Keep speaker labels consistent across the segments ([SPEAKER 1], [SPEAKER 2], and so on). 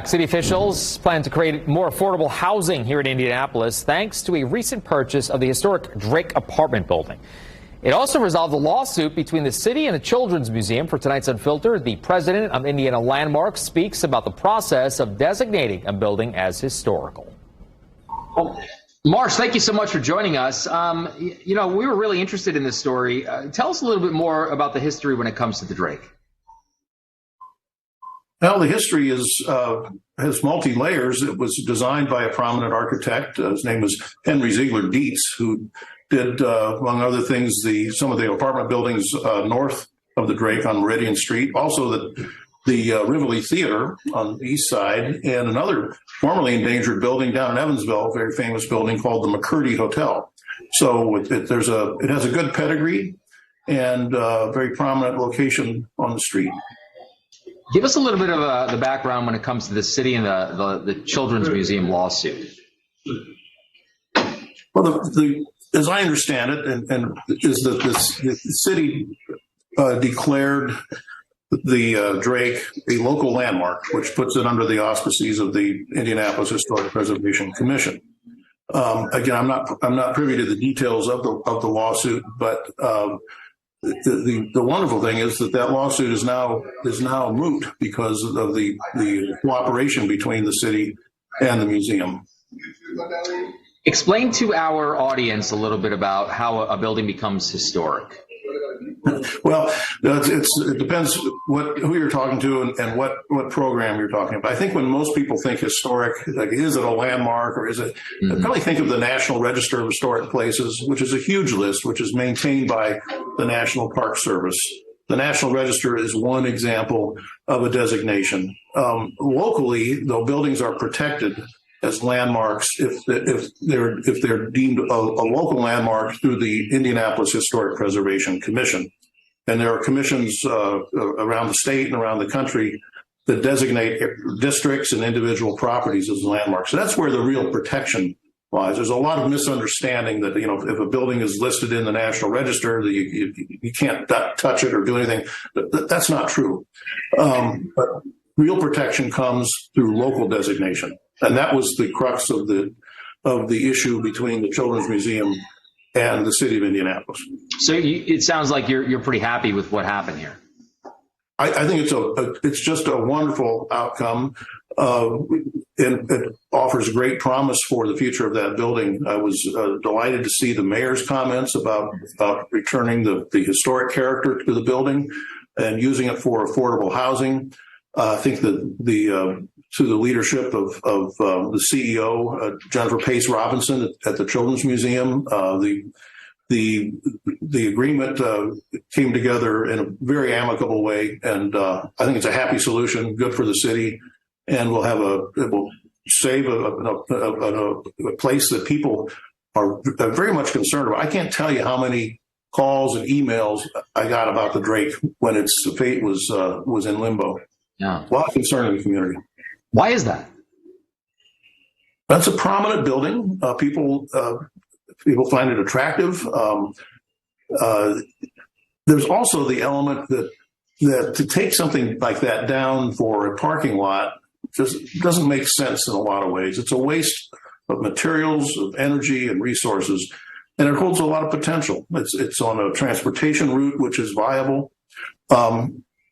[SPEAKER 1] City officials plan to create more affordable housing here in Indianapolis thanks to a recent purchase of the historic Drake apartment building. It also resolved a lawsuit between the city and the Children's Museum. For tonight's Unfiltered, the president of Indiana Landmarks speaks about the process of designating a building as historical.
[SPEAKER 2] Well, Marsh, thank you so much for joining us. We were really interested in this story. Tell us a little bit more about the history when it comes to the Drake.
[SPEAKER 3] Well, the history has multi-layers. It was designed by a prominent architect. His name was Henry Ziegler Dietz, who did, among other things, some of the apartment buildings north of the Drake on Meridian Street. Also, the Rivoli Theater on the east side, and another formerly endangered building down in Evansville, a very famous building called the McCurdy Hotel. So it has a good pedigree and a very prominent location on the street.
[SPEAKER 2] Give us a little bit of the background when it comes to the city and the Children's Museum lawsuit.
[SPEAKER 3] Well, as I understand it, and is that the city declared the Drake a local landmark, which puts it under the auspices of the Indianapolis Historic Preservation Commission. Again, I'm not privy to the details of the lawsuit, but the wonderful thing is that lawsuit is now moot because of the cooperation between the city and the museum.
[SPEAKER 2] Explain to our audience a little bit about how a building becomes historic.
[SPEAKER 3] Well, it depends who you're talking to and what program you're talking about. I think when most people think historic, like, is it a landmark or is it? I probably think of the National Register of Historic Places, which is a huge list, which is maintained by the National Park Service. The National Register is one example of a designation. Locally, though, buildings are protected as landmarks if they're deemed a local landmark through the Indianapolis Historic Preservation Commission. And there are commissions around the state and around the country that designate districts and individual properties as landmarks. So that's where the real protection lies. There's a lot of misunderstanding that, if a building is listed in the National Register, that you can't touch it or do anything. That's not true. But real protection comes through local designation. And that was the crux of the issue between the Children's Museum and the city of Indianapolis. So
[SPEAKER 2] it sounds like you're pretty happy with what happened here.
[SPEAKER 3] I think it's just a wonderful outcome. It offers great promise for the future of that building. I was delighted to see the mayor's comments about returning the historic character to the building and using it for affordable housing. I think that to the leadership of the CEO, Jennifer Pace Robinson at the Children's Museum, the agreement came together in a very amicable way, and I think it's a happy solution, good for the city, and it will save a place that people are very much concerned about. I can't tell you how many calls and emails I got about the Drake when its fate was in limbo.
[SPEAKER 2] Yeah.
[SPEAKER 3] A lot of concern in the community.
[SPEAKER 2] Why is that?
[SPEAKER 3] That's a prominent building. People find it attractive. There's also the element that to take something like that down for a parking lot just doesn't make sense in a lot of ways. It's a waste of materials, of energy, and resources, and it holds a lot of potential. It's on a transportation route which is viable.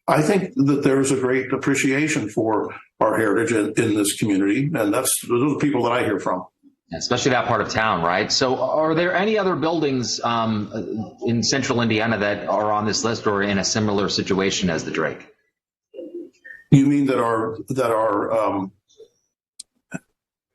[SPEAKER 3] I think that there's a great appreciation for our heritage in this community, and those are the people that I hear from.
[SPEAKER 2] Especially that part of town, right? So are there any other buildings in central Indiana that are on this list or in a similar situation as the Drake?
[SPEAKER 3] You mean that are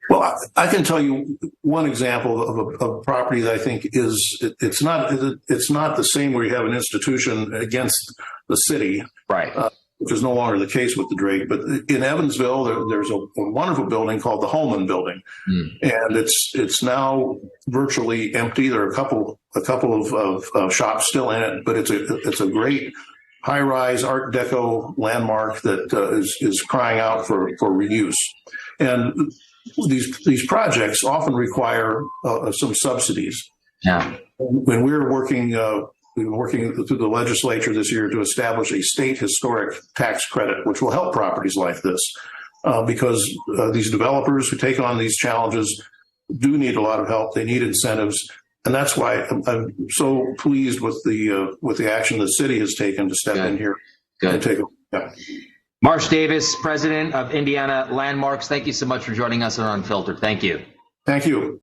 [SPEAKER 3] well, I can tell you one example of a property that I think it's not the same where you have an institution against the city,
[SPEAKER 2] right?
[SPEAKER 3] Which is no longer the case with the Drake. But in Evansville, there's a wonderful building called the Holman Building, and it's now virtually empty. There are a couple of shops still in it, but it's a great high-rise Art Deco landmark that is crying out for reuse. And these projects often require some subsidies.
[SPEAKER 2] Yeah.
[SPEAKER 3] When we've been working through the legislature this year to establish a state historic tax credit, which will help properties like this. because these developers who take on these challenges do need a lot of help. They need incentives. And that's why I'm so pleased with the action the city has taken to step in here and take a.
[SPEAKER 2] Marsh Davis, president of Indiana Landmarks, thank you so much for joining us on UnPHILtered. Thank you.
[SPEAKER 3] Thank you.